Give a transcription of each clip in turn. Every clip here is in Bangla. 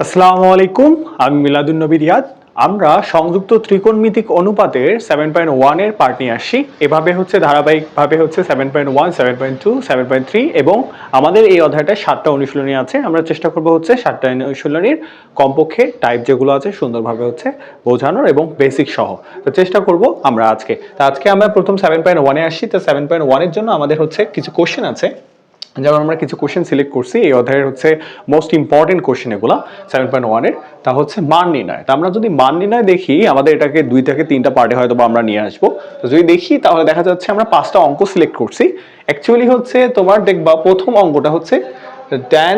আসসালামু আলাইকুম, আমি মিলাদুন নবী রিয়াদ। আমরা সংযুক্ত ত্রিকোণমিতিক অনুপাতের 7.1 এর পার্ট নিয়ে আসছি। এভাবে হচ্ছে ধারাবাহিকভাবে হচ্ছে 7.1, 7.2, 7.3 এবং আমাদের এই অধ্যায়টা 7টা অনুশীলনী আছে। আমরা চেষ্টা করব হচ্ছে 7টা অনুশীলনীর কমপক্ষে টাইপ যেগুলো আছে সুন্দরভাবে হচ্ছে বোঝানোর এবং বেসিক সহ। তো চেষ্টা করব আমরা আজকে আমরা প্রথম 7.1 এ আসছি। তো 7.1 এর জন্য আমাদের হচ্ছে কিছু কোশ্চেন আছে। যেমন আমরা কিছু কোশ্চেন সিলেক্ট করছি এই অধ্যায়ের হচ্ছে মোস্ট ইম্পর্টেন্ট কোশ্চেন এগুলো 7.1 এর। তা হচ্ছে মান নির্ণয়। তা আমরা যদি মান নির্ণয় দেখি আমাদের এটাকে 2 থেকে 3টা পার্টে হয়তো আমরা নিয়ে আসবো। তো যদি দেখি তাহলে দেখা যাচ্ছে আমরা 5টা অঙ্ক সিলেক্ট করছি। অ্যাকচুয়ালি হচ্ছে তোমার দেখবা প্রথম অঙ্কটা হচ্ছে tan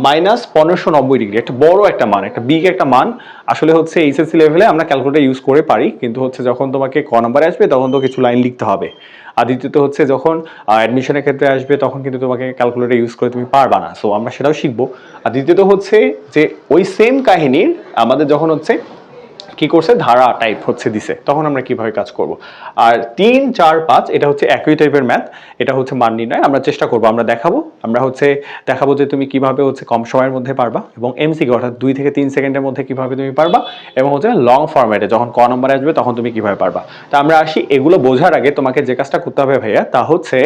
-1590 ডিগ্রি, একটা বড় একটা মান, একটা বিগ একটা মান। আসলে হচ্ছে এইচএসসি লেভেলে আমরা ক্যালকুলেটর ইউজ করে পারি, কিন্তু হচ্ছে যখন তোমাকে ক নাম্বারে আসবে তখন তো কিছু লাইন লিখতে হবে। আর দ্বিতীয়ত হচ্ছে যখন অ্যাডমিশনের ক্ষেত্রে আসবে তখন কিন্তু তোমাকে ক্যালকুলেটর ইউজ করে তুমি পারবা না, সো আমরা সেটাও শিখবো। আর দ্বিতীয়ত হচ্ছে যে ওই সেম কাহিনীর আমাদের যখন হচ্ছে কি করছে ধারা টাইপ হচ্ছে দিছে, তখন আমরা কিভাবে কাজ করব। আর 3, 4, 5 এটা হচ্ছে একই টাইপের ম্যাথ, এটা হচ্ছে মান নির্ণয়। আমরা চেষ্টা করব, আমরা দেখাবো যে তুমি কিভাবে হচ্ছে কম সময়ের মধ্যে পারবা, এবং এমসিকিউ অর্থাৎ 2 থেকে 3 সেকেন্ডের মধ্যে কিভাবে তুমি পারবা, এবং হচ্ছে লং ফরম্যাটে যখন ক নম্বরে আসবে তখন তুমি কিভাবে পারবা। তা আমরা আসি, এগুলো বোঝার আগে তোমাকে যে কাজটা করতে হবে ভাইয়া, তা হচ্ছে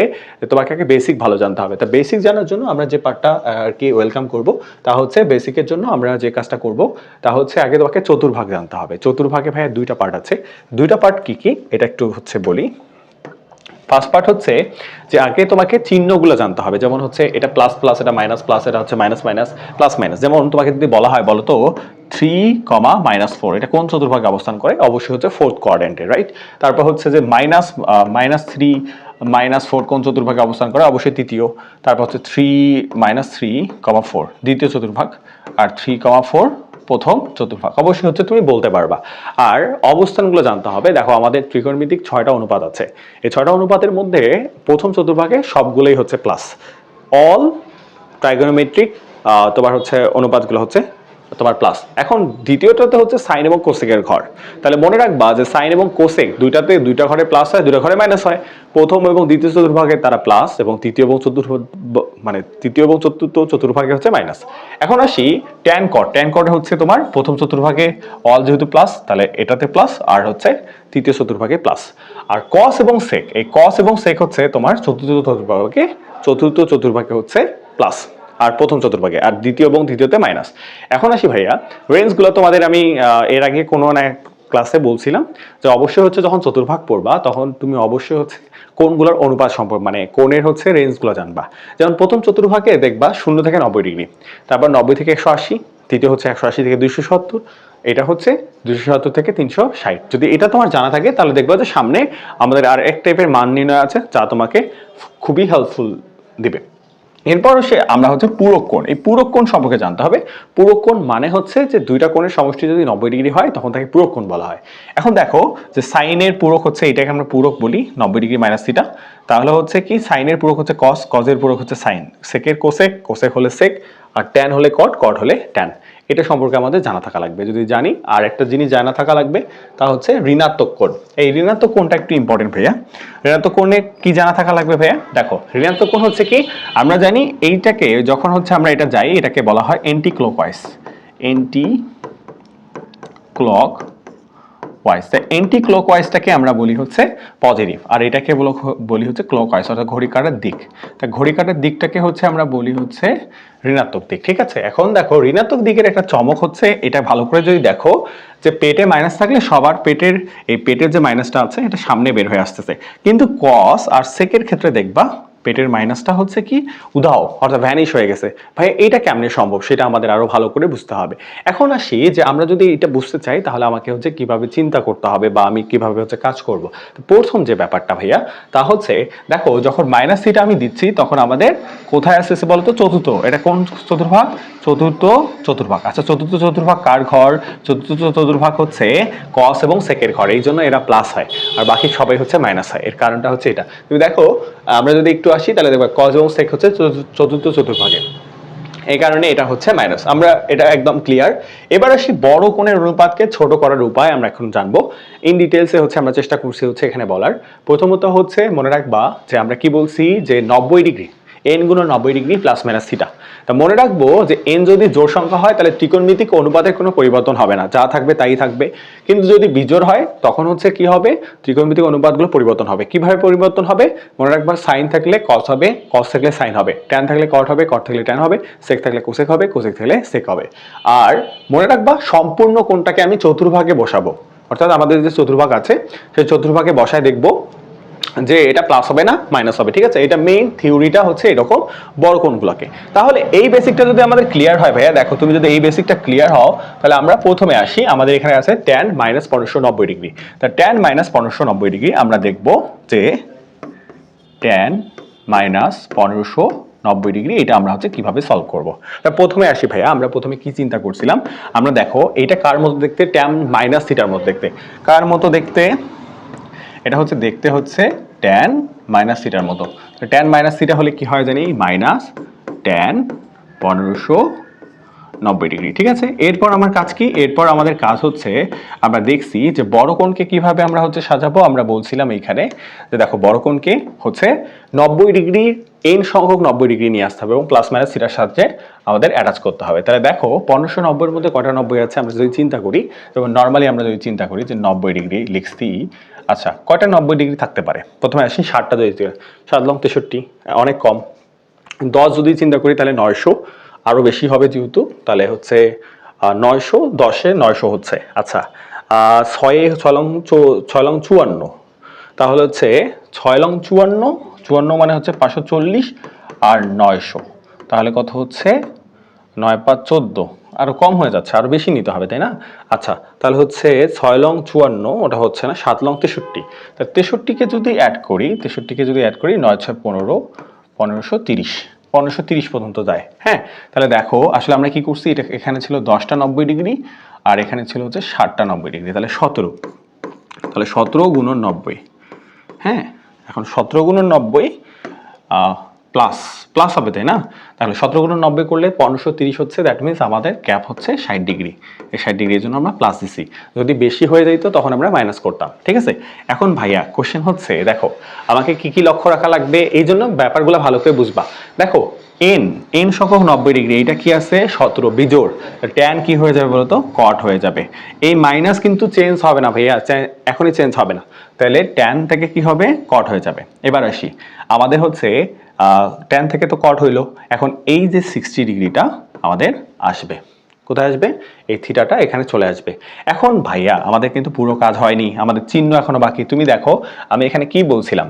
তোমাকে আগে বেসিক ভালো জানতে হবে। তা বেসিক জানার জন্য আমরা যে পার্টটা আর কি ওয়েলকাম করব, তা হচ্ছে বেসিকের জন্য আমরা যে কাজটা করব তা হচ্ছে আগে তোমাকে চতুর্ভাগ জানতে হবে। চতুর্ভাগে ভাইয়া 2টা পার্ট আছে। 2টা পার্ট কি কি এটা একটু হচ্ছে বলি। ফার্স্ট পার্ট হচ্ছে যে আগে তোমাকে চিহ্নগুলো জানতে হবে, যেমন হচ্ছে এটা প্লাস প্লাস, এটা মাইনাস প্লাস, এটা হচ্ছে মাইনাস মাইনাস, প্লাস মাইনাস। যেমন তোমাকে যদি বলা হয় বলো তো 3, -4 এটা কোন চতুর্ভাগে অবস্থান করে, অবশ্যই হচ্ছে ফোর্থ কোয়াড্রেন্টে, রাইট। তারপর হচ্ছে যে -3, -4 কোন চতুর্ভাগে অবস্থান করে, অবশ্যই তৃতীয়। তারপর হচ্ছে 3, -3, 4 দ্বিতীয় চতুর্ভাগ, আর 3, 4 প্রথম চতুর্ভাগ। অবশ্যই হচ্ছে তুমি বলতে পারবা। আর অবস্থানগুলো জানতে হবে। দেখো আমাদের ত্রিকোণমিতিক 6টা অনুপাত আছে। এই 6টা অনুপাতের মধ্যে প্রথম চতুর্ভাগে সবগুলোই হচ্ছে প্লাস। অল ট্রাইগোনোমেট্রিক তোমার হচ্ছে অনুপাতগুলো হচ্ছে তোমার প্লাস। এখন দ্বিতীয়টাতে হচ্ছে সাইন এবং কোসেকের ঘর। তাহলে মনে রাখবা যে সাইন এবং কোসেক দুইটাতে দুইটা ঘরে প্লাস হয়, দুইটা ঘরে মাইনাস হয়। প্রথম এবং দ্বিতীয় চতুর্ভাগে তারা প্লাস, এবং তৃতীয় এবং চতুর্থ চতুর্ভাগে হচ্ছে মাইনাস। এখন আসি ট্যান কট। ট্যান কট হচ্ছে তোমার প্রথম চতুর্ভাগে অল যেহেতু প্লাস, তাহলে এটাতে প্লাস, আর হচ্ছে তৃতীয় চতুর্ভাগে প্লাস। আর কস এবং সেক, এই কস এবং সেক হচ্ছে তোমার চতুর্থ চতুর্ভাগে হচ্ছে প্লাস, আর প্রথম চতুর্ভাগে, আর দ্বিতীয় এবং তৃতীয়তে মাইনাস। এখন আসি ভাইয়া রেঞ্জগুলো তোমাদের আমি এর আগে কোনো না ক্লাসে বলছিলাম যে অবশ্যই হচ্ছে যখন চতুর্ভাগ পড়বা তখন তুমি অবশ্যই হচ্ছে কোণগুলোর অনুপাত সম্পর্ক, মানে কোণের হচ্ছে রেঞ্জগুলো জানবা। যেমন প্রথম চতুর্ভাগে দেখবা 0 থেকে 90 ডিগ্রি, তারপর 90 থেকে 180, তৃতীয় হচ্ছে 180 থেকে 270, এটা হচ্ছে 270 থেকে 360। যদি এটা তোমার জানা থাকে তাহলে দেখবা যে সামনে আমাদের আর এক টাইপের মান নির্ণয় আছে যা তোমাকে খুবই হেল্পফুল দিবে। এরপর আমরা হচ্ছে পূরক কোণ। এই পূরক কোণ সম্পর্কে জানতে হবে। পূরক কোণ মানে হচ্ছে যে দুইটা কোণের সমষ্টি যদি 90 ডিগ্রি হয় তখন তাকে পূরক কোণ বলা হয়। এখন দেখো যে সাইনের পূরক হচ্ছে, এটাকে আমরা পূরক বলি 90 ডিগ্রি মাইনাস থিটা। তাহলে হচ্ছে কি সাইনের পূরক হচ্ছে কস, কজের পূরক হচ্ছে সাইন, সেকের কোসেক, কোসেক হলে সেক, আর ট্যান হলে কট, কট হলে ট্যান। এটা সম্পর্কে আমাদের জানা থাকা লাগবে। যদি জানি, আর একটা জিনিস জানা থাকা লাগবে তা হচ্ছে ঋণাত্মক কোণ। এই ঋণাত্মক কোণটা একটু ইম্পর্টেন্ট ভাইয়া। ঋণাত্মক কোণে কি জানা থাকা লাগবে ভাইয়া? দেখো ঋণাত্মক কোণ হচ্ছে কি, আমরা জানি এইটাকে যখন হচ্ছে আমরা এটা যাই এটাকে বলা হয় anti clockwise. Anti clockwise. Anti ক্লকওয়াইজটাকে আমরা বলি হচ্ছে পজিটিভ, আর এটাকে বলি হচ্ছে ক্লকওয়াইজ অর্থাৎ ঘড়ি কাঁটার দিক। তা ঘড়ি কাঁটার দিকটাকে হচ্ছে আমরা বলি হচ্ছে ঋণাত্মক দিক, ঠিক আছে। এখন দেখো ঋণাত্মক দিকের একটা চমক হচ্ছে, এটা ভালো করে যদি দেখো যে পেটে মাইনাস থাকলে সবার পেটের যে মাইনাসটা আছে এটা সামনে বের হয়ে আসতেছে, কিন্তু কস আর সেকের ক্ষেত্রে দেখবা পেটের মাইনাসটা হচ্ছে কি উধাও, অর্থাৎ ভ্যানিশ হয়ে গেছে। ভাই এটা কেমনে সম্ভব সেটা আমাদের আরো ভালো করে বুঝতে হবে। এখন আসি যে আমরা যদি এটা বুঝতে চাই তাহলে আমাকে হচ্ছে কিভাবে চিন্তা করতে হবে বা আমি কিভাবে হচ্ছে কাজ করব। তো প্রথম যে ব্যাপারটা ভাইয়া তা হচ্ছে দেখো যখন মাইনাস থিটা আমি দিচ্ছি তখন আমাদের কোথায় আসতেছে বলতো? চতুর্থ। এটা কোন চতুর্ভাগ? চতুর্থ চতুর্ভাগ। আচ্ছা চতুর্থ চতুর্ভাগ কার ঘর? চতুর্থ চতুর্ভাগ হচ্ছে কস এবং সেকের ঘর, এই জন্য এরা প্লাস হয় আর বাকি সবাই হচ্ছে মাইনাস হয়। এর কারণটা হচ্ছে এটা। তুমি দেখো আমরা যদি একটু আসি তাহলে দেখবা কজ এবং সেক হচ্ছে চতুর্থ চতুর্ভাগে, এই কারণে এটা হচ্ছে মাইনাস। আমরা এটা একদম ক্লিয়ার। এবার আসি বড় কোণের অনুপাতকে ছোট করার উপায় আমরা এখন জানবো। ইন ডিটেলসে হচ্ছে আমরা চেষ্টা করছি হচ্ছে এখানে বলার। প্রথমত হচ্ছে মনে রাখবা যে আমরা কি বলছি যে 90 ডিগ্রি, n গুণ 90 ডিগ্রি প্লাস মাইনাস থিটা। তা মনে রাখবো যে n যদি জোড় সংখ্যা হয় তাহলে ত্রিকোণমিতিক অনুপাতের কোনো পরিবর্তন হবে না, যা থাকবে তাই থাকবে। কিন্তু যদি বিজোড় হয় তখন হচ্ছে কি হবে, ত্রিকোণমিতিক অনুপাতগুলো পরিবর্তন হবে। কিভাবে পরিবর্তন হবে মনে রাখবা, সাইন থাকলে কস হবে, কস থাকলে সাইন হবে, ট্যান থাকলে কট হবে, কট থাকলে ট্যান হবে, সেক থাকলে কোসেক হবে, কোসেক থাকলে সেক হবে। আর মনে রাখবা সম্পূর্ণ কোণটাকে আমি চতুর্ভাগে বসাবো, অর্থাৎ আমাদের যে চতুর্ভাগ আছে সেই চতুর্ভাগে বসায় দেখবো যে এটা প্লাস হবে না মাইনাস হবে। ঠিক আছে, এটা মেইন থিওরিটা হচ্ছে এরকম বড় কোণগুলোকে। তাহলে এই বেসিকটা যদি আমাদের ক্লিয়ার হয় ভাইয়া, দেখো তুমি যদি এই বেসিকটা ক্লিয়ার হও তাহলে আমরা প্রথমে আসি, আমাদের এখানে আছে tan মাইনাস 1590 ডিগ্রি। তা tan মাইনাস 1590 ডিগ্রি আমরা দেখব যে tan মাইনাস 1590 ডিগ্রি এটা আমরা হচ্ছে কিভাবে সলভ করব। তা প্রথমে আসি ভাইয়া, আমরা প্রথমে কি চিন্তা করছিলাম, আমরা দেখো এটা কার মতো দেখতে, tan মাইনাস থিটার মতো দেখতে। কার মতো দেখতে, এটা হচ্ছে দেখতে হচ্ছে tan মাইনাস থিটার মতো। তো tan মাইনাস থিটা হলে কি হয় জানি, মাইনাস tan 1590 ডিগ্রি। ঠিক আছে, এরপর আমার কাজ কি, এরপর আমাদের কাজ হচ্ছে আমরা দেখছি যে বড় কোণকে কিভাবে আমরা হচ্ছে সাজাবো। আমরা বলছিলাম এইখানে যে দেখো বড় কোণকে হচ্ছে 90 ডিগ্রি n সংখ্যক 90 ডিগ্রি নিয়ে আসতে হবে এবং প্লাস মাইনাস থিটার সাথে আমাদের অ্যাটাচ করতে হবে। তাহলে দেখো 1590 এর মধ্যে কয়টা 90 আছে, আমরা যদি চিন্তা করি, যেমন নর্মালি আমরা যদি চিন্তা করি যে 90 ডিগ্রি লিখছি, আচ্ছা কয়টা 90 ডিগ্রি থাকতে পারে, প্রথমে আসি 60টা যদি 7 লং 63, অনেক কম। 10 যদি চিন্তা করি তাহলে 900, আরও বেশি হবে যেহেতু, তাহলে হচ্ছে 900, 10-এ 900 হচ্ছে। আচ্ছা 6-এ 6 লং 54, তাহলে হচ্ছে 6 লং 54, 54 মানে হচ্ছে 540 আর 900, তাহলে কত হচ্ছে 9-5 14, আরো কম হয়ে যাচ্ছে, আরো বেশি নিতে হবে তাই না। আচ্ছা তাহলে হচ্ছে 6 লং 54, ওটা হচ্ছে না, 7 লং 63, তা 63কে যদি অ্যাড করি, 63কে যদি অ্যাড করি 9 6 15, 1530, 1530 পর্যন্ত যায়। হ্যাঁ, তাহলে দেখো আসলে আমরা কি করছি, এটা এখানে ছিল 10টা 90 ডিগ্রি আর এখানে ছিল হচ্ছে 60টা 90 ডিগ্রি, তাহলে 17, তাহলে 17 গুণন 90। হ্যাঁ, এখন 17 গুণন 90 প্লাস প্লাস হবে তাই না। তাহলে 17 গুণন 90 করলে 1530 হচ্ছে, দ্যাট মিনস আমাদের ক্যাপ হচ্ছে 60 ডিগ্রি। এই 60 ডিগ্রির জন্য আমরা প্লাস দিছি, যদি বেশি হয়ে যেত তখন আমরা মাইনাস করতাম। ঠিক আছে, এখন ভাইয়া কোশ্চেন হচ্ছে দেখো আমাকে কি কি লক্ষ্য রাখা লাগবে, এই জন্য ব্যাপারগুলো ভালো করে বুঝবা। দেখো n সংখ্যক 90 ডিগ্রি, এটা কি আছে 17 বিজোড়, ট্যান কি হয়ে যাবে বলতো, কট হয়ে যাবে। এই মাইনাস কিন্তু চেঞ্জ হবে না ভাইয়া, এখনই চেঞ্জ হবে না, তাহলে ট্যান থেকে কি হবে, কট হয়ে যাবে। এবার আসি, আমাদের হচ্ছে ট্যান থেকে তো কট হইলো, এখন এই যে 60 ডিগ্রিটা আমাদের আসবে, কোথায় আসবে, এই থিটাটা এখানে চলে আসবে। এখন ভাইয়া আমাদের কিন্তু পুরো কাজ হয়নি, আমাদের চিহ্ন এখনো বাকি। তুমি দেখো আমি এখানে কি বলছিলাম,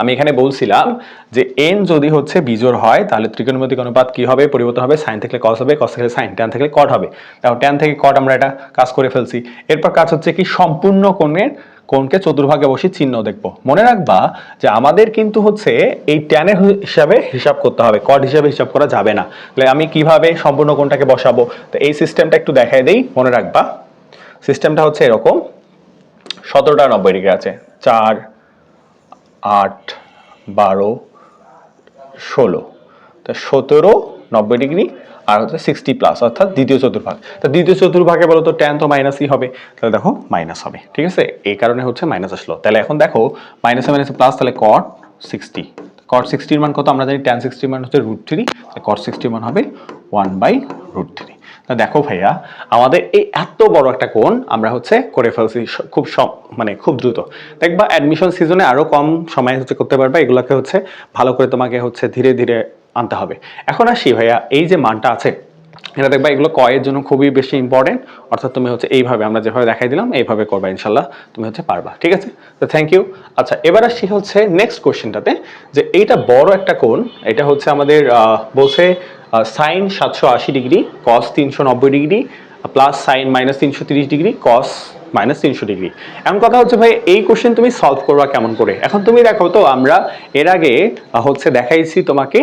আমি এখানে বলছিলাম যে n যদি হচ্ছে বিজোড় হয় তাহলে ত্রিকোণমিতিক অনুপাত কি হবে, পরিবর্তন হবে, সাইন থেকে কস হবে, কস থেকে সাইন, ট্যান থেকে কট হবে। তাহলে ট্যান থেকে কট আমরা এটা কাজ করে ফেলছি। এরপর কাজ হচ্ছে কি, সম্পূর্ণ কোণকে চতুর্ভাগে বসে চিহ্ন দেখবো। মনে রাখবা যে আমাদের কিন্তু হচ্ছে এই ট্যানের হিসাবে হিসাব করতে হবে, কট হিসাবে হিসাব করা যাবে না। তাহলে আমি কিভাবে সম্পূর্ণ কোণটাকে বসাবো, তো এই সিস্টেমটা একটু দেখাই দেই। মনে রাখবা সিস্টেমটা হচ্ছে এরকম, 17টা 90 ডিগ্রি আছে, 4 8 12 16, তা 17 90 ডিগ্রি আর হচ্ছে 60 প্লাস, অর্থাৎ দ্বিতীয় চতুর্ভাগ। তো দ্বিতীয় চতুর্ভাগে বলো তো ট্যান তো মাইনাসই হবে, তাহলে দেখো মাইনাস হবে। ঠিক আছে, এই কারণে হচ্ছে মাইনাস আসলো। তাহলে এখন দেখো মাইনাসে মাইনাসে প্লাস, তাহলে কট 60, কট 60 মান কত আমরা জানি, ট্যান 60 মান হচ্ছে √3, কট 60 মান হবে 1/√3। তা দেখো ভাইয়া আমাদের এই এত বড় একটা কোণ আমরা হচ্ছে করে ফেলছি খুব মানে খুব দ্রুত। দেখবা অ্যাডমিশন সিজনে আরো কম সময় হচ্ছে করতে পারবা, এগুলোকে হচ্ছে ভালো করে তোমাকে হচ্ছে ধীরে ধীরে আনতে হবে। এখন আসি ভাইয়া, এই যে মানটা আছে এটা দেখবা, এগুলো কয়ের জন্য খুবই বেশি ইম্পর্টেন্ট, অর্থাৎ তুমি হচ্ছে এইভাবে আমরা যেভাবে দেখাই দিলাম এইভাবে করবা, ইনশাল্লাহ তুমি হচ্ছে পারবা। ঠিক আছে, তো থ্যাংক ইউ। আচ্ছা এবার আসি হচ্ছে নেক্সট কোশ্চেনটাতে, যে এইটা বড় একটা কোণ, এটা হচ্ছে আমাদের বলছে সাইন 780 ডিগ্রি, কস 390 degree, plus sign minus 330 degree, কস মাইনাস 300 ডিগ্রি। এমন কথা হচ্ছে ভাই এই কোশ্চেন তুমি সলভ করবা কেমন করে। এখন তুমি দেখো তো আমরা এর আগে হচ্ছে দেখাইছি তোমাকে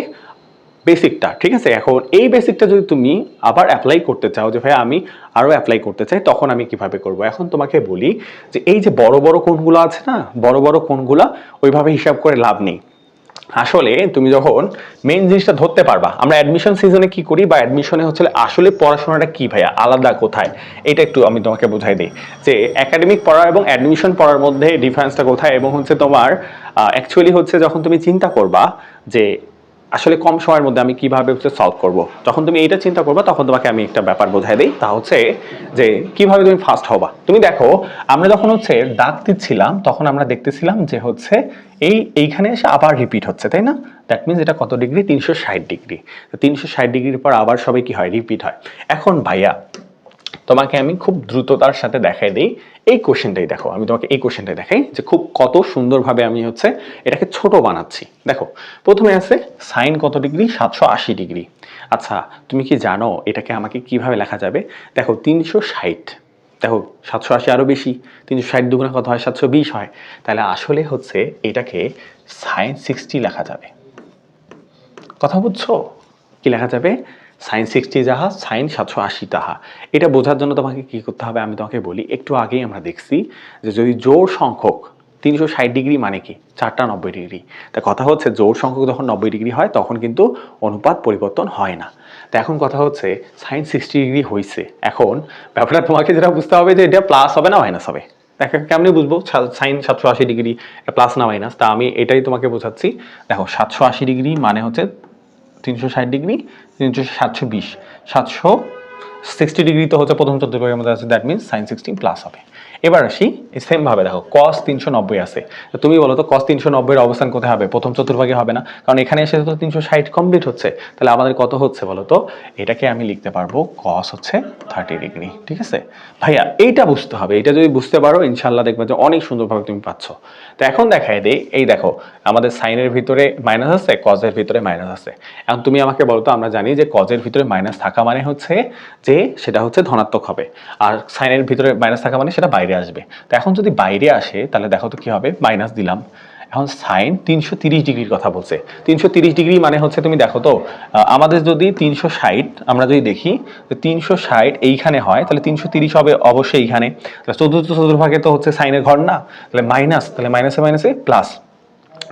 বেসিকটা, ঠিক আছে। এখন এই বেসিকটা যদি তুমি আবার অ্যাপ্লাই করতে চাও, যে ভাই আমি আরও অ্যাপ্লাই করতে চাই, তখন আমি কিভাবে করব। এখন তোমাকে বলি যে এই যে বড় বড় কোণগুলো আছে না, বড় বড় কোণগুলা ওইভাবে হিসাব করে লাভ নেই। আসলে তুমি যখন মেইন জিনিসটা ধরতে পারবা, আমরা অ্যাডমিশন সিজনে কি করি বা অ্যাডমিশনে হচ্ছে আসলে পড়াশোনাটা কি ভাইয়া আলাদা কোথায়, এটা একটু আমি তোমাকে বোঝাই দিই যে একাডেমিক পড়া এবং অ্যাডমিশন পড়ার মধ্যে ডিফারেন্সটা কোথায়, এবং হচ্ছে তোমার অ্যাকচুয়ালি হচ্ছে যখন তুমি চিন্তা করবা যে আসলে কম সময়ের মধ্যে আমি কিভাবে হচ্ছে সলভ করব। যখন তুমি এইটা চিন্তা করবে তখন তোমাকে আমি একটা ব্যাপার বোঝাই দিই, তা হচ্ছে যে কিভাবে তুমি ফাস্ট হবা। তুমি দেখো আমরা যখন হচ্ছে দাগ দিচ্ছিলাম তখন আমরা দেখতেছিলাম যে হচ্ছে এইখানে এসে আবার রিপিট হচ্ছে, তাই না? দ্যাট মিনস এটা কত ডিগ্রি, 360 ডিগ্রি। 360 ডিগ্রির পর আবার সবাই কি হয়, রিপিট হয়। এখন ভাইয়া তোমাকে আমি খুব দ্রুততার সাথে দেখাই দিই এই কোশ্চেনটাই। দেখো আমি তোমাকে এই কোশ্চেনটাই দেখাই যে খুব কত সুন্দরভাবে আমি হচ্ছে এটাকে ছোট বানাচ্ছি। দেখো প্রথমে আছে সাইন কত ডিগ্রি, 780 ডিগ্রি। আচ্ছা তুমি কি জানো এটাকে আমাকে কিভাবে লেখা যাবে? দেখো 360, দেখো 780 আরো বেশি, 360 দুগুণে কত হয়, 720 হয়। তাহলে আসলে হচ্ছে এটাকে সাইন 60 লেখা যাবে। কথা বুঝছো? কি লেখা যাবে? সাইন 60 যাহা সাইন 780 তাহা। এটা বোঝার জন্য তোমাকে কি করতে হবে আমি তোমাকে বলি। একটু আগেই আমরা দেখছি যে যদি জোড় সংখ্যক 360 ডিগ্রি মানে কি 4টা 90 ডিগ্রি। তা কথা হচ্ছে জোড় সংখ্যক যখন 90 ডিগ্রি হয় তখন কিন্তু অনুপাত পরিবর্তন হয় না। তো এখন কথা হচ্ছে সাইন 60 ডিগ্রি হয়েছে, এখন ব্যাপারটা তোমাকে যেটা বুঝতে হবে যে এটা প্লাস হবে না মাইনাস হবে। দেখো কেমনি বুঝবো সাইন 780 ডিগ্রি প্লাস না মাইনাস? তা আমি এটাই তোমাকে বোঝাচ্ছি। দেখো 780 ডিগ্রি মানে হচ্ছে 360 ডিগ্রি, 720, 760 ডিগ্রি তো হচ্ছে প্রথম চতুর্ভাগের মধ্যে আছে, দ্যাট মিনস সাইন 16 প্লাস হবে। এবার আসি সেম ভাবে, দেখো কস 390 আছে, তো তুমি বলো তো কস 390 এর অবস্থান কোথায় হবে? প্রথম চতুর্ভাগে হবে না, কারণ এখানে এসে তো 360 কমপ্লিট হচ্ছে। তাহলে আমাদের কত হচ্ছে বলো তো? এটাকে আমি লিখতে পারবো কস হচ্ছে 30 ডিগ্রি। ঠিক আছে ভাইয়া, এইটা বুঝতে হবে। এটা যদি বুঝতে পারো ইনশাল্লাহ দেখবে যে অনেক সুন্দরভাবে তুমি পাচ্ছ। তো এখন দেখাই দেই, এই দেখো আমাদের সাইনের ভিতরে মাইনাস আছে, কজের ভিতরে মাইনাস আছে। এখন তুমি আমাকে বলো তো, আমরা জানি যে কজের ভিতরে মাইনাস থাকা মানে হচ্ছে যে সেটা হচ্ছে ধনাত্মক হবে, আর সাইনের ভিতরে মাইনাস থাকা মানে সেটা বাইরে আসবে। তো এখন যদি বাইরে আসে তাহলে দেখো তো কি হবে, মাইনাস দিলাম। এখন সাইন 330 ডিগ্রির কথা বলছে। 330 ডিগ্রি মানে হচ্ছে তুমি দেখো তো আমাদের যদি 360 আমরা যদি দেখি যে 360 এইখানে হয় তাহলে 330 হবে অবশ্যই এইখানে। তাহলে চতুর্থ চতুর্ভাগে তো হচ্ছে সাইনের ঘর না, তাহলে মাইনাস, তাহলে মাইনাসে মাইনাসে প্লাস।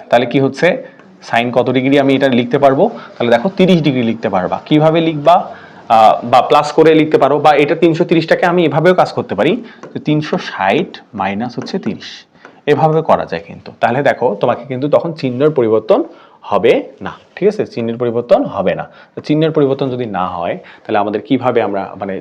তাহলে কি হচ্ছে সাইন কত ডিগ্রি আমি এটা লিখতে পারবো? তাহলে দেখো 30 ডিগ্রি লিখতে পারবা। কিভাবে লিখবা? বা প্লাস করে লিখতে পারো, বা এটা 330টাকে আমি এভাবেও কাজ করতে পারি যে 360 মাইনাস হচ্ছে 30, এভাবে করা যায় কিন্তু। তাহলে দেখো তোমাকে কিন্তু তখন চিহ্নের পরিবর্তন হবে না। ঠিক আছে, চিহ্নের পরিবর্তন হবে না। চিহ্নের পরিবর্তন যদি না হয় তাহলে আমাদের কিভাবে আমরা মানে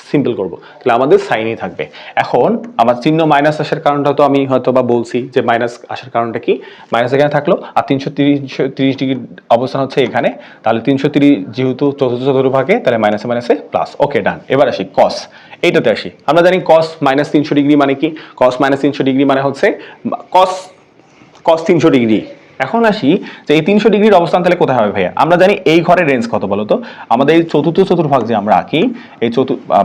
সিম্পল করব? তাহলে আমাদের সাইনই থাকবে। এখন আমার চিহ্ন মাইনাস আসার কারণটা তো আমি হয়তো বা বলছি যে মাইনাস আসার কারণটা কি, মাইনাস এখানে থাকলো আর 330 ডিগ্রি অবস্থান হচ্ছে এখানে। তাহলে 330 যেহেতু চতুর্থ চতুর্ভাগে, তাহলে মাইনাসে মাইনাসে প্লাস। ওকে ডান। এবার আসি কস, এইটাতে আসি। আমরা জানি কস মাইনাস 300 ডিগ্রি মানে কি, কস মাইনাস 300 ডিগ্রি মানে হচ্ছে কস কস 300 ডিগ্রি। এখন আসি যে এই 300 ডিগ্রির অবস্থান তাহলে কোথায় হবে ভাইয়া? আমরা জানি এই ঘরের রেঞ্জ কত বলো তো? আমাদের এই চতুর্থ চতুর্ভাগ যে আমরা আঁকি, এই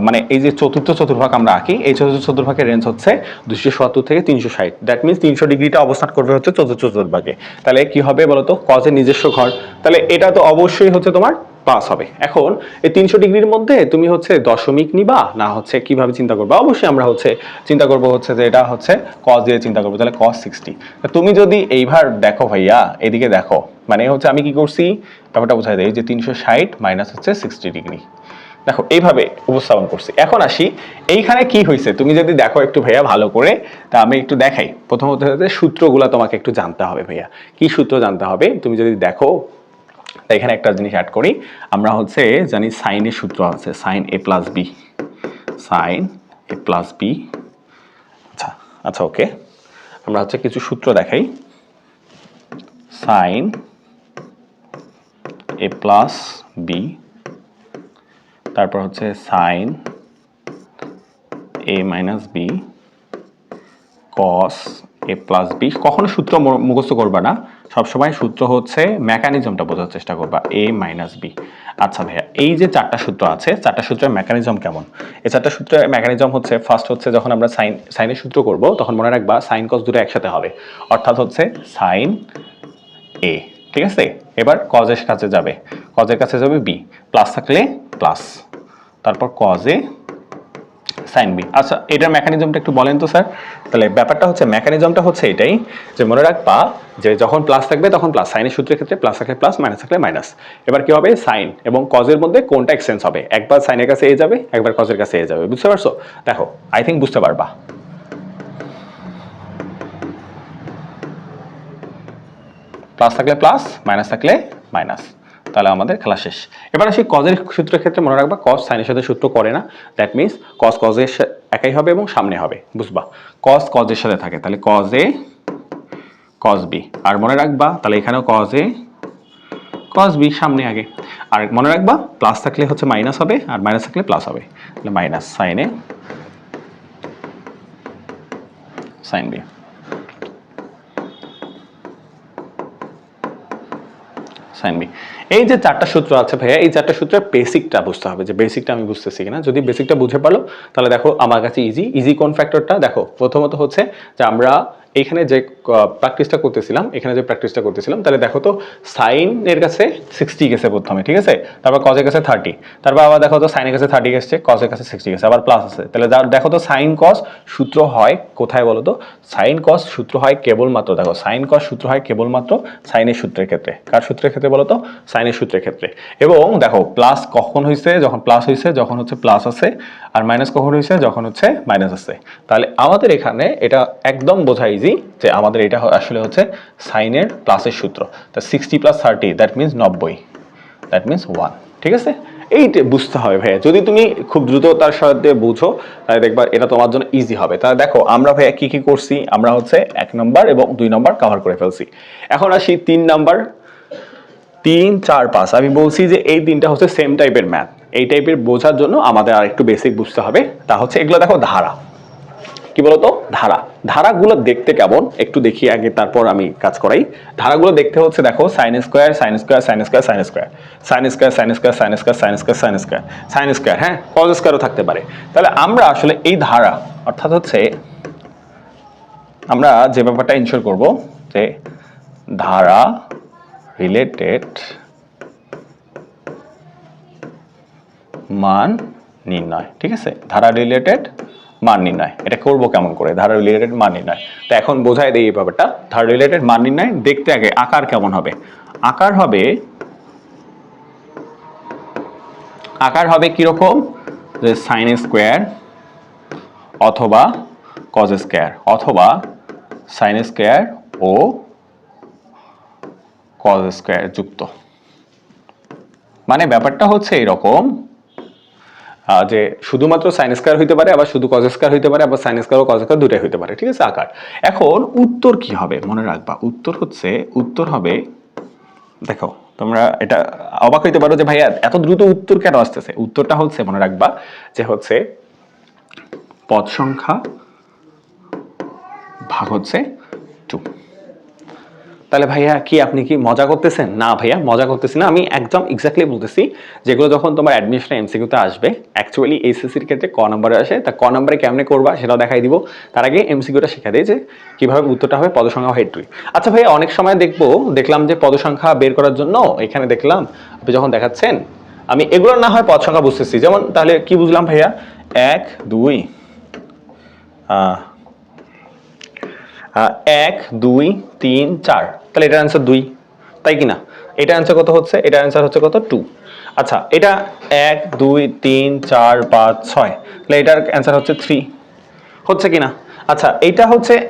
মানে এই যে চতুর্থ চতুর্ভাগ আমরা আঁকি, এই চতুর্থ চতুর্ভাগের রেঞ্জ হচ্ছে 270 থেকে 360। দ্যাট মিনস 300 ডিগ্রিটা অবস্থান করবে হচ্ছে চতুর্থ চতুর্ভাগে। তাহলে কি হবে বলো তো? কজের নিজস্ব ঘর, তাহলে এটা তো অবশ্যই হচ্ছে তোমার প্লাস হবে। এখন এই 300 ডিগ্রির মধ্যে তুমি হচ্ছে দশমিক নিবা না হচ্ছে কিভাবে চিন্তা করবে? অবশ্যই আমরা হচ্ছে চিন্তা করব হচ্ছে যে এটা হচ্ছে কস দিয়ে চিন্তা করবো, তাহলে কস 60। তুমি যদি এইবার দেখো ভাইয়া এদিকে দেখো, মানে হচ্ছে আমি কি করছি ব্যাপারটা বোঝাই দেয় যে 360 মাইনাস হচ্ছে 60 ডিগ্রি। দেখো এইভাবে উপস্থাপন করছি। এখন আসি এইখানে কি হয়েছে তুমি যদি দেখো একটু ভাইয়া ভালো করে, তা আমি একটু দেখাই। প্রথমত হচ্ছে সূত্রগুলা তোমাকে একটু জানতে হবে ভাইয়া। কি সূত্র জানতে হবে তুমি যদি দেখো, তাই এখানে একটা জিনিস অ্যাড করি। আমরা হচ্ছে জানি সাইনের সূত্র আছে, সাইন এ প্লাস বি, সাইন এ প্লাস বি। আচ্ছা আচ্ছা ওকে, আমরা হচ্ছে কিছু সূত্র দেখাই। সাইন এ প্লাস বি, তারপর হচ্ছে সাইন এ মাইনাস বি, কস এ প্লাস বি। কখনো সূত্র মুখস্থ করবা না, সবসময় সূত্র হচ্ছে মেকানিজমটা বোঝার চেষ্টা করবা, এ মাইনাস বি। আচ্ছা ভাইয়া এই যে চারটা সূত্র আছে, চারটা সূত্রের মেকানিজম কেমন? এই চারটা সূত্রের মেকানিজম হচ্ছে ফার্স্ট হচ্ছে যখন আমরা সাইনের সূত্র করব তখন মনে রাখবা সাইন কস দুটো একসাথে হবে, অর্থাৎ হচ্ছে সাইন এ। ঠিক আছে, এবার কজের কাছে যাবে, কজের কাছে যাবে বি, প্লাস থাকলে প্লাস, তারপর কজে সাইন বি। আচ্ছা এটার মেকানিজমটা একটু বলেন তো স্যার। তাহলে ব্যাপারটা হচ্ছে মেকানিজমটা হচ্ছে এটাই যে মনে রাখবা যে যখন প্লাস থাকবে তখন প্লাস, সাইনের সূত্রের ক্ষেত্রে প্লাস থাকলে প্লাস, মাইনাস থাকলে মাইনাস। এবার কি হবে, সাইন এবং কজের মধ্যে কোনটা এক্সচেঞ্জ হবে? একবার সাইনের কাছে এ যাবে, একবার কজের কাছে এ যাবে। বুঝতে পারছো? দেখো আই থিঙ্ক বুঝতে পারবা। প্লাস থাকলে প্লাস, মাইনাস থাকলে মাইনাস। তাহলে আমাদের খেলা শেষ। এবার আসি কজের সূত্রের ক্ষেত্রে মনে রাখবা কজ সাইনের সাথে সূত্র করে না, দ্যাট মিনস কজ কজের একাই হবে এবং সামনে হবে, বুঝবা? কজ কজের সাথে থাকে, তাহলে কজ এ কজ বি, আর মনে রাখবা তাহলে এখানেও কজ এ কজ বি সামনে আগে, আর মনে রাখবা প্লাস থাকলে হচ্ছে মাইনাস হবে আর মাইনাস থাকলে প্লাস হবে, তাহলে minus sine A sine B. Sine B. এই যে চারটা সূত্র আছে ভাইয়া, এই চারটা সূত্রের বেসিকটা বুঝতে হবে, যে বেসিকটা আমি বুঝতেছি কিনা। যদি বেসিকটা বুঝে পারো তাহলে দেখো আমার কাছে ইজি কোন ফ্যাক্টরটা দেখো, প্রথমত হচ্ছে যে আমরা এখানে যে প্র্যাকটিসটা করতেছিলাম, তাহলে দেখো তো সাইন এর কাছে 60 গেছে প্রথমে, ঠিক আছে, তারপর কজের কাছে 30, তারপর আবার দেখো তো সাইনের কাছে 30 গেছে, কজের কাছে 60 গেছে, আবার প্লাস আছে, তাহলে দেখো তো সাইন কজ সূত্র হয় কোথায় বলো তো? সাইন কজ সূত্র হয় কেবলমাত্র, দেখো সাইন কজ সূত্র হয় কেবলমাত্র সাইনের সূত্রের ক্ষেত্রে। কার সূত্রের ক্ষেত্রে বলো তো? সাইনের সূত্রের ক্ষেত্রে। এবং দেখো প্লাস কখন হয়েছে? যখন প্লাস হয়েছে, যখন হচ্ছে প্লাস আছে, আর মাইনাস কখন হয়েছে? যখন হচ্ছে মাইনাস আছে। তাহলে আমাদের এখানে এটা একদম বোঝা ইজি যে আমাদের এটা আসলে হচ্ছে সাইনের প্লাসের সূত্র। তা 60 + 30 দ্যাট মিনস 90, দ্যাট মিনস 1, ঠিক আছে? এইটা বুঝতে হবে ভাইয়া, যদি তুমি খুব দ্রুততার সাথে বুঝো তাহলে দেখবা এটা তোমার জন্য ইজি হবে। তাহলে দেখো আমরা ভাইয়া কি কি করছি, আমরা হচ্ছে 1 নম্বর এবং 2 নম্বর কভার করে ফেলছি। এখন আসি 3 নম্বর, 3, 4, 5। আমি বলছি যে এই তিনটা হচ্ছে সেম টাইপের ম্যাথ, এই টাইপের বোঝার জন্য আমাদের আর একটু বেসিক বুঝতে হবে। তা হচ্ছে এগুলো দেখো ধারা, কি বলতো? ধারাগুলো দেখতে কেমন একটু দেখি আগে, তারপর আমি কাজ করাই। ধারাগুলো দেখতে হচ্ছে দেখো sine square sine square sine square sine square sine square sine square sine square sine square sine square sine square, হ্যাঁ, কজ স্কোয়ারও থাকতে পারে। তাহলে আমরা আসলে এই ধারা, অর্থাৎ হচ্ছে আমরা যে ব্যাপারটা ইনশিওর করব যে ধারা রিলেটেড মান নির্ণয়, ঠিক আছে, ধারা রিলেটেড মান নির্ণয়, এটা করবো কেমন করে? ধারা রিলেটেড মান নির্ণয়। তো এখন বোঝাই দেই এই ব্যাপারটা। ধারা রিলেটেড মান নির্ণয় দেখতে আগে আকার কেমন হবে? আকার হবে কিরকম? যে সাইন স্কোয়ার অথবা কজ স্কোয়ার অথবা সাইন স্কোয়ার ও কজ স্কোয়ার যুক্ত। মানে ব্যাপারটা হচ্ছে এরকম যে শুধুমাত্র সাইন স্কয়ার হইতে পারে, আবার শুধু কজ স্কয়ার হইতে পারে, আবার সাইন স্কয়ার ও কজ স্কয়ার দুটাই হইতে পারে, ঠিক আছে? আকার। এখন উত্তর কি হবে মনে রাখবা, উত্তর হবে দেখো, তোমরা এটা অবাক হইতে পারো যে ভাইয়া এত দ্রুত উত্তর কেন আসতেছে। উত্তরটা হচ্ছে মনে রাখবা যে হচ্ছে পদ সংখ্যা ভাগ হচ্ছে 2। তাহলে ভাইয়া কি আপনি কি মজা করতেছেন? না ভাইয়া মজা করতেছি না, আমি একদম এক্স্যাক্টলি বলতেছি যেগুলো যখন তোমার অ্যাডমিশন এমসিকিউতে আসবে, অ্যাকচুয়ালি এইচএসসির ক্ষেত্রে ক নম্বরে আসে, তা ক নম্বরে কেমনে করবা সেটাও দেখাই দিব। তার আগে এমসিকিউটা শিখা দেয় যে কিভাবে উত্তরটা হবে পদ সংখ্যা হেড টুই। আচ্ছা ভাইয়া অনেক সময় দেখলাম যে পদ সংখ্যা বের করার জন্য এখানে দেখলাম আপনি যখন দেখাচ্ছেন আমি এগুলো না হয় পদ সংখ্যা বুঝতেছি, যেমন তাহলে কি বুঝলাম ভাইয়া? 1, 2, 1, 2, 3, 4, তাহলে এটার অ্যান্সার 2, তাই কি না? এটার অ্যান্সার কত হচ্ছে? এটার অ্যান্সার হচ্ছে কত? 2। আচ্ছা এটা 1, 2, 3, 4, 5, 6, তাহলে এটার অ্যান্সার হচ্ছে 3, হচ্ছে কি না? আচ্ছা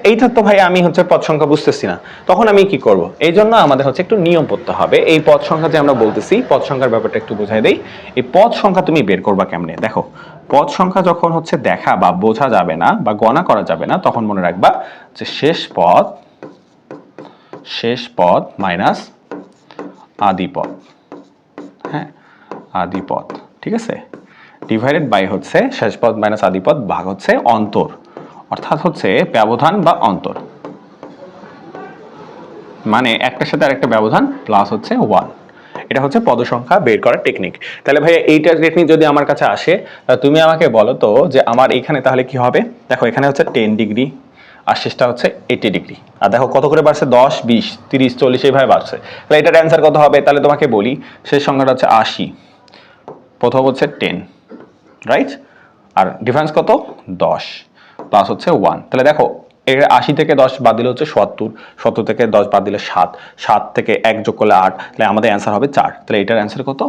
এইটা তো ভাই আমি হচ্ছে পদ সংখ্যা বুঝতেছি না, তখন আমি কি করব? এই জন্য আমাদের হচ্ছে একটু নিয়ম পড়তে হবে। এই পদ সংখ্যা যে আমরা বলতেছি, পদ সংখ্যার ব্যাপারটা একটু বোঝাই দেই। এই পদ সংখ্যা তুমি বের করবা কেমনে? দেখো পদ সংখ্যা যখন হচ্ছে দেখা বা বোঝা যাবে না বা গণনা করা যাবে না, তখন মনে রাখবা যে শেষ পদ মাইনাস আদি পদ, হ্যাঁ, আদি পদ, ঠিক আছে, ডিভাইডেড বাই হচ্ছে শেষ পদ মাইনাস আদি পদ ভাগ হচ্ছে অন্তর, অর্থাৎ হচ্ছে ব্যবধান বা অন্তর, মানে একটার সাথে আরেকটা ব্যবধান প্লাস হচ্ছে 1। এটা হচ্ছে পদ সংখ্যা বের করার টেকনিক। তাহলে ভাইয়া এইটার টেকনিক যদি আমার কাছে আসে, তুমি আমাকে বলো তো যে আমার এইখানে তাহলে কি হবে? দেখো এখানে হচ্ছে 10 ডিগ্রি আর শেষটা হচ্ছে 80 ডিগ্রি, আর দেখো কত করে বাড়ছে? 10, 20, 30, 40 এইভাবে বাড়ছে। তাহলে এটার অ্যান্সার কত হবে? তাহলে তোমাকে বলি শেষ সংখ্যাটা হচ্ছে 80, প্রথম হচ্ছে 10, রাইট, আর ডিফারেন্স কত? 10 প্লাস হচ্ছে 1। তাহলে দেখো 80 থেকে 10 বাদ দিলে হচ্ছে 70, 70 থেকে 10 বাদ দিলে 7, 7 থেকে 1 যোগ করলে 8, তাহলে আমাদের অ্যান্সার হবে 4। তাহলে এটার অ্যান্সার কত?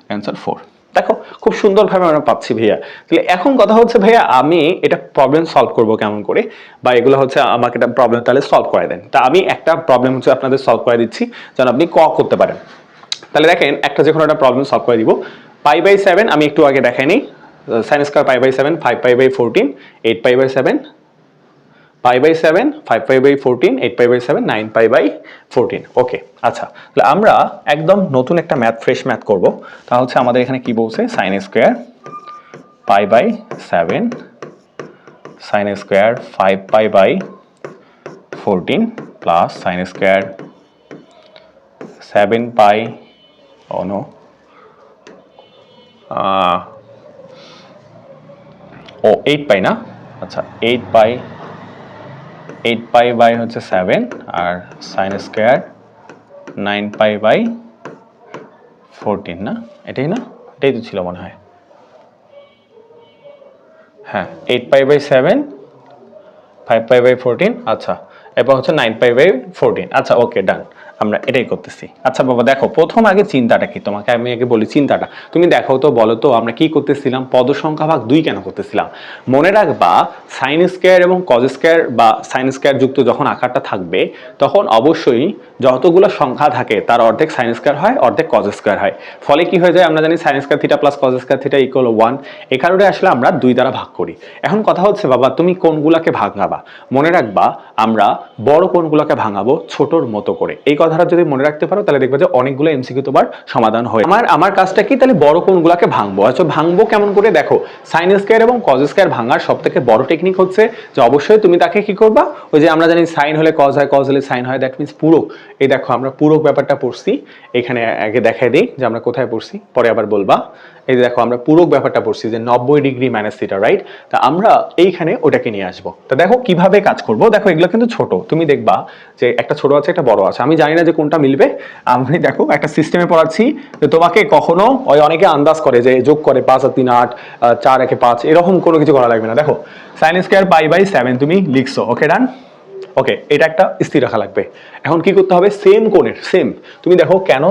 অ্যান্সার 4। দেখো খুব সুন্দরভাবে আমরা পাচ্ছি ভাইয়া। তাহলে এখন কথা হচ্ছে ভাইয়া আমি এটা প্রবলেম সলভ করব কেমন করে, বা এগুলো হচ্ছে আমাকে একটা প্রবলেম তাহলে সলভ করে দেন। তা আমি একটা প্রবলেম হচ্ছে আপনাদের সলভ করে দিচ্ছি যেন আপনি ক করতে পারেন। তাহলে দেখেন একটা যে কোনো একটা প্রবলেম সলভ করে দিব। π/7 আমি একটু আগে দেখাইনি, sin স্কয়ার π/7 5π/14 8π/7 π/7 5π/14 8π/7 9π/14 ওকে। আচ্ছা তাহলে আমরা একদম নতুন একটা ম্যাথ ফ্রেশ ম্যাথ করব। তা হচ্ছে আমাদের এখানে কি বলছে sin square π/7 sin square 5π/14 plus sin square 7π ও নো 8π না, আচ্ছা 8π হচ্ছে 7 আর sin স্কয়ার 9π/14 না, এটাই না, এটাই তো ছিল মনে হয়। হ্যাঁ 8π/7 5π/14 আচ্ছা এবং হচ্ছে 9π/14 আচ্ছা ওকে ডান, আমরা এটাই করতেছি। আচ্ছা বাবা দেখো প্রথম আগে চিন্তাটা কি, তোমাকে আমি আগে বলি চিন্তাটা, তুমি দেখো তো বলো তো আমরা কি করতেছিলাম, পদ সংখ্যা ভাগ 2 কেন করতেছিলাম? মনে রাখবা সাইন স্কয়ার এবং কজ স্কয়ার বা সাইন স্কয়ার যুক্ত যখন আকারটা থাকবে তখন অবশ্যই যতগুলো সংখ্যা থাকে তার অর্ধেক সাইন স্কয়ার হয় অর্ধেক কজ স্কয়ার হয়, ফলে কি হয়ে যায় আমরা জানি sine square theta plus cos square theta equal 1, এই কারণে আসলে আমরা 2 দ্বারা ভাগ করি। এখন কথা হচ্ছে বাবা তুমি কোনগুলোকে ভাঙাবা, মনে রাখবা আমরা বড় কোনগুলোকে ভাঙাবো ছোটর মতো করে, এই কথাটা যদি মনে রাখতে পারো তাহলে দেখবে যে অনেকগুলো এমসিকিউ তোমার সমাধান হয়। আমার কাজটা কি তাহলে বড় কোনগুলোকে ভাঙবো। আচ্ছা ভাঙবো কেমন করে, দেখো সাইন স্কয়ার এবং কজ স্কয়ার ভাঙার সবথেকে বড় টেকনিক হচ্ছে যে অবশ্যই তুমি তাকে কি করবা, ওই যে আমরা জানি সাইন হলে কজ হয় কজ হলে সাইন হয়, দ্যাট মিন্স পূরক। এই দেখো আমরা পূরক ব্যাপারটা পড়ছি, এখানে আগে দেখাই দিই যে আমরা কোথায় পড়ছি পরে আবার বলবা। এই যে দেখো আমরা পূরক ব্যাপারটা পড়ছি যে 90 ডিগ্রি মাইনাস থিটা, রাইট? তা আমরা এইখানে ওটাকে নিয়ে আসবো। তো দেখো কিভাবে কাজ করব, দেখো এগুলো কিন্তু ছোট, তুমি দেখবা যে একটা ছোট আছে একটা বড় আছে, আমি জানি না যে কোনটা মিলবে। আমি দেখো একটা সিস্টেমে পড়াচ্ছি যে তোমাকে কখনো ওই অনেকে আন্দাজ করে যে যোগ করে 5 আর 3 8 4 1 5 এরকম কোনো কিছু করা লাগবে না। দেখো সাইন স্কয়ার π/7 তুমি লিখছো, ওকে ডান, ওকে এটা একটা স্থির রাখা লাগবে। এখন কি করতে হবে, সেম কোণের সেম, তুমি দেখো কেন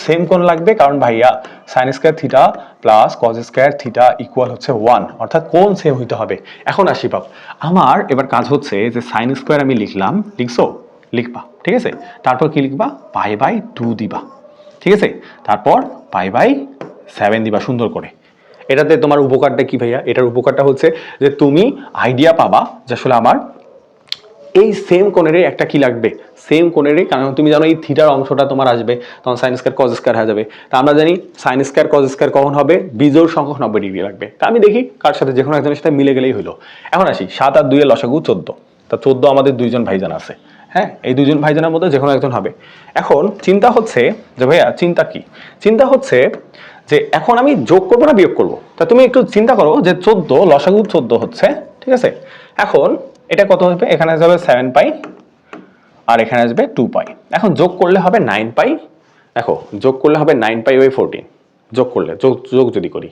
সেম কোণ লাগবে, কারণ ভাইয়া sine square theta plus cos square theta equal হচ্ছে 1, অর্থাৎ কোণ সেম হইতে হবে। এখন আসি বাপ, আমার এবার কাজ হচ্ছে যে সাইন স্কয়ার আমি লিখলাম, লিখছো লিখবা ঠিক আছে, তারপর কি লিখবা π/2 দিবা ঠিক আছে, তারপর π/7 দিবা সুন্দর করে। এটাতে তোমার উপকারটা কি ভাইয়া, এটার উপকারটা হচ্ছে যে তুমি আইডিয়া পাবা যে আসলে আমার এই সেম কোণেরই একটা কি লাগবে, সেম কোণেরই, কারণ তুমি জানো এই থিটার অংশটা তোমার আসবে তখন সাইন স্কয়ার কজ স্কয়ার হয়ে যাবে। তা আমরা জানি সাইন স্কয়ার কজ স্কয়ার কখন হবে, বিজোড় সংখ্যক 90 ডিগ্রি লাগবে। তা আমি দেখি কার সাথে যে কোনো একজনের সাথে মিলে গেলেই হলো। এখন আসি 7 আর 2 এর লসাগু 14, তা 14 আমাদের দুইজন ভাইজান আছে, হ্যাঁ এই দুইজন ভাইজানের মধ্যে যে কোনো একজন হবে। এখন চিন্তা হচ্ছে যে ভাইয়া চিন্তা কি, চিন্তা হচ্ছে যে এখন আমি যোগ করবো না বিয়োগ করবো। তা তুমি একটু চিন্তা করো যে 14 লসাগু 14 হচ্ছে ঠিক আছে, এখন এটা কত হবে, এখানে যাবে 7π আর এখানে আসবে 2π, এখন যোগ করলে হবে 9π, দেখো যোগ করলে হবে 9π/14, যোগ করলে যোগ যদি করি,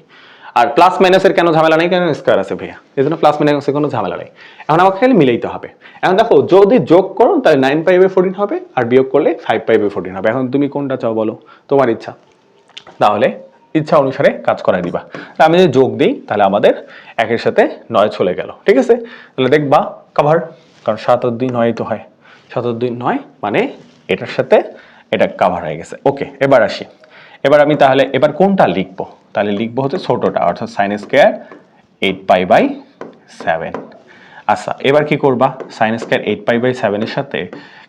আর প্লাস মাইনাসের কেন ঝামেলা নেই, কেন স্কয়ার আছে ভাইয়া, এই জন্য প্লাস মাইনাসের কোনো ঝামেলা নেই। এখন আমাকে খালি মিলাইতে হবে। এখন দেখো যদি যোগ করো তাহলে 9π/14 হবে আর বিয়োগ করলে 5π/14 হবে। এখন তুমি কোনটা চাও বলো, তোমার ইচ্ছা, তাহলে ইচ্ছা অনুসারে কাজ করাই দিবা। আমি যদি যোগ দিই তাহলে আমাদের 1-এর সাথে 9 চলে গেল ঠিক আছে, তাহলে দেখবা কভার, কারণ 7 আর 2 9 তো হয়, 7 আর 2 9 মানে এটার সাথে এটা কভার হয়ে গেছে। ওকে এবার আসি, এবার আমি তাহলে এবার কোনটা লিখবো, তাহলে লিখবো হচ্ছে ছোটটা অর্থাৎ সাইন স্কয়ার 8π/7। আচ্ছা এবার কি করবা, সাইন স্কয়ার 8π/7 এর সাথে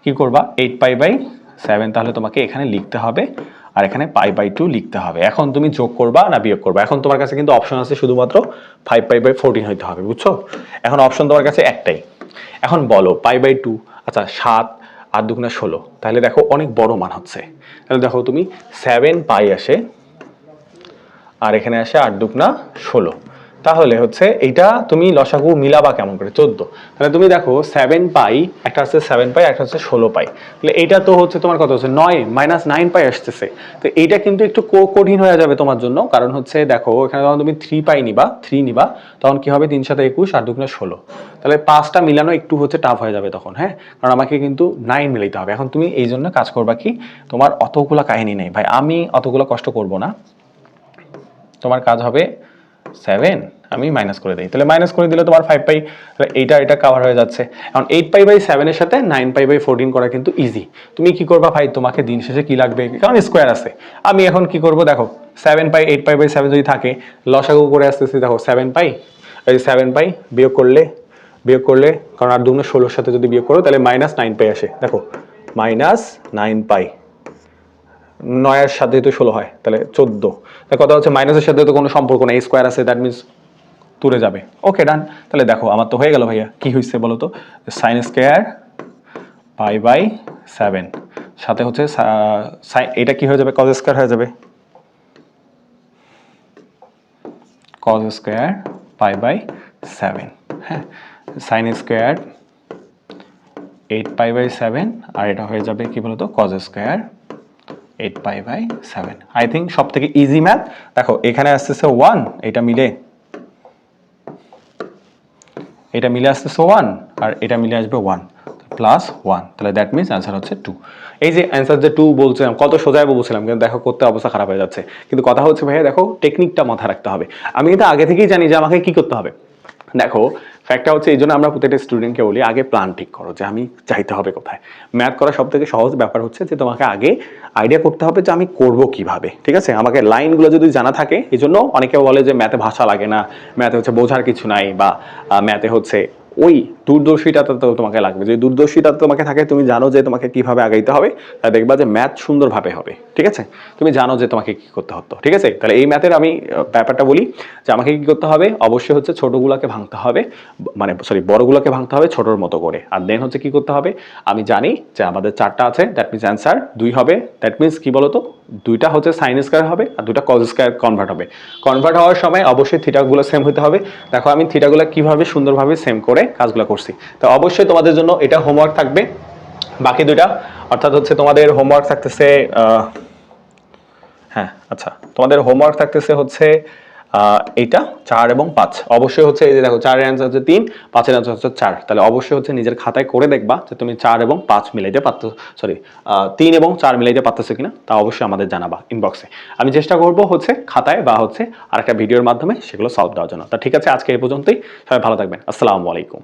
কি করবা 8π/7, তাহলে তোমাকে এখানে লিখতে হবে আর এখানে π/2 লিখতে হবে। এখন তুমি যোগ করবা না বিয়োগ করবা, এখন তোমার কাছে কিন্তু অপশন আছে শুধুমাত্র 5π/14 হইতে হবে, বুঝছো? এখন অপশন তোমার কাছে একটাই। এখন বলো π/2, আচ্ছা 7 আর 2 × 16, তাহলে দেখো অনেক বড় মান হচ্ছে, তাহলে দেখো তুমি 7π আসে আর এখানে আসে 8 2 × 16, তাহলে হচ্ছে এইটা তুমি লসাগু মিলাবা কেমন করে 14, তাহলে তুমি দেখো 7π একটা আছে 7π একটা হচ্ছে 16π, তাহলে এইটা তো হচ্ছে তোমার কত হচ্ছে 9 - 9π আসতেছে। তো এইটা কিন্তু একটু কঠিন হয়ে যাবে তোমার জন্য, কারণ হচ্ছে দেখো এখানে যখন তুমি 3π নিবা 3 নিবা তখন কি হবে 3 × 7 21 আর 2 × 16, তাহলে 5টা মিলানো একটু হচ্ছে টাফ হয়ে যাবে তখন, হ্যাঁ কারণ আমাকে কিন্তু 9 মিলাইতে হবে। এখন তুমি এই জন্য কাজ করবা কি, তোমার অতগুলা কাহিনী নেই ভাই, আমি অতগুলো কষ্ট করব না, তোমার কাজ হবে 7 আমি মাইনাস করে দিই, তাহলে মাইনাস করে দিলে তোমার 5 পাই, এইটা এটা কভার হয়ে যাচ্ছে। এখন 8 পাই বাই 7 এর সাথে 9 পাই বাই 14 করা কিন্তু ইজি। তুমি কি করবা ভাই, তোমাকে দিন শেষে কি লাগবে, কারণ স্কোয়ার আছে। আমি এখন কি করব দেখো, 7 পাই 8 পাই বাই 7 যদি থাকে, লসাগু করে আসতেছি, দেখো 7 পাই, এই 7 পাই বিয়োগ করলে কারণ আর দুগুণে 16 সাথে যদি বিয়োগ করো তাহলে মাইনাস 9 পাই আসে, দেখো মাইনাস 9 পাই, 9 এর সাথে তো 16 হয়, তাহলে 14। তাহলে কথা হচ্ছে মাইনাসের সাথে তো কোনো সম্পর্ক নেই, স্কোয়ার আছে, দ্যাট মিনস তুলে যাবে। ওকে ডান, তাহলে দেখো আমার তো হয়ে গেল ভাইয়া। কি হয়েছে বলো তো, সাইন স্কোয়ার পাই বাই 7 সাথে হচ্ছে এটা কি হয়ে যাবে, কজ স্কোয়ার হয়ে যাবে, কজ স্কোয়ার পাই বাই 7। হ্যাঁ, সাইন স্কোয়ার 8 পাই বাই 7 আর এটা হয়ে যাবে কি বলতো, cos square 8 pi by 7। I think সব থেকে ইজি ম্যাথ। দেখো এখানে আসতেছে 1, এটা মিলে আসতেছে 1 আর এটা মিলে আসবে 1 প্লাস 1, তাহলে দ্যাট মিনস অ্যান্সার হচ্ছে 2। এই যে অ্যান্সার যে 2 বলছিলাম, কত সোজা বলছিলাম, কিন্তু দেখো করতে অবস্থা খারাপ হয়ে যাচ্ছে। কিন্তু কথা হচ্ছে ভাইয়া দেখো টেকনিকটা মাথায় রাখতে হবে। আমি কিন্তু আগে থেকেই জানি যে আমাকে কি করতে হবে। দেখো ফ্যাক্টটা হচ্ছে, এই জন্য আমরা প্রত্যেকটা স্টুডেন্টকে বলি আগে প্ল্যান ঠিক করো যে আমি চাইতে হবে কোথায়। ম্যাথ করা সব থেকে সহজ ব্যাপার হচ্ছে যে তোমাকে আগে আইডিয়া করতে হবে যে আমি করব কিভাবে, ঠিক আছে। আমাকে লাইনগুলো যদি জানা থাকে, এই জন্য অনেকে বলে যে ম্যাথে ভাষা লাগে না, ম্যাথে হচ্ছে বোঝার কিছু নাই, বা ম্যাথে হচ্ছে ওই দূরদর্শিতাটা তো তোমাকে লাগবে। যদি দূরদর্শিতা তোমাকে থাকে, তুমি জানো যে তোমাকে কিভাবে আগাইতে হবে, তাহলে দেখবা যে ম্যাথ সুন্দরভাবে হবে, ঠিক আছে। তুমি জানো যে তোমাকে কি করতে হতো, ঠিক আছে। তাহলে এই ম্যাথের আমি ব্যাপারটা বলি যে আমাকে কি করতে হবে, অবশ্যই হচ্ছে ছোটগুলোকে ভাঙতে হবে, মানে সরি বড়গুলোকে ভাঙতে হবে ছোটর মতো করে। আর দেন হচ্ছে কি করতে হবে, আমি জানি যে আমাদের 4টা আছে, দ্যাট মিনস অ্যান্সার 2 হবে। দ্যাট মিনস কি বলতো, 2টা হচ্ছে সাইন স্কয়ার হবে আর 2টা কজ স্কয়ার কনভার্ট হবে। কনভার্ট হওয়ার সময় অবশ্যই থিটাগুলো সেম হতে হবে। দেখো আমি থিটাগুলো কিভাবে সুন্দরভাবে সেম করে কাজগুলো করছি। তো অবশ্যই তোমাদের জন্য এটা হোমওয়ার্ক থাকবে। বাকি 2টা অর্থাৎ হচ্ছে তোমাদের হোমওয়ার্ক থাকতেছে, হ্যাঁ আচ্ছা, তোমাদের হোমওয়ার্ক থাকতেছে হচ্ছে এইটা 4 এবং 5। অবশ্যই হচ্ছে এই যে দেখো 4 এর অ্যান্সার হচ্ছে 3, 5 এর অ্যান্সার হচ্ছে 4। তাহলে অবশ্যই হচ্ছে নিজের খাতায় করে দেখবা যে তুমি 4 এবং 5 মিলাইতে পারতো, সরি 3 এবং 4 মিলাইতে পারতেছো কিনা, তা অবশ্যই আমাদের জানাবা ইনবক্সে। আমি চেষ্টা করব হচ্ছে খাতায় বা হচ্ছে আরেকটা ভিডিওর মাধ্যমে সেগুলো সলভ দেওয়ার জন্য। তা ঠিক আছে, আজকে এই পর্যন্তই। সবাই ভালো থাকবেন। আসসালামু আলাইকুম।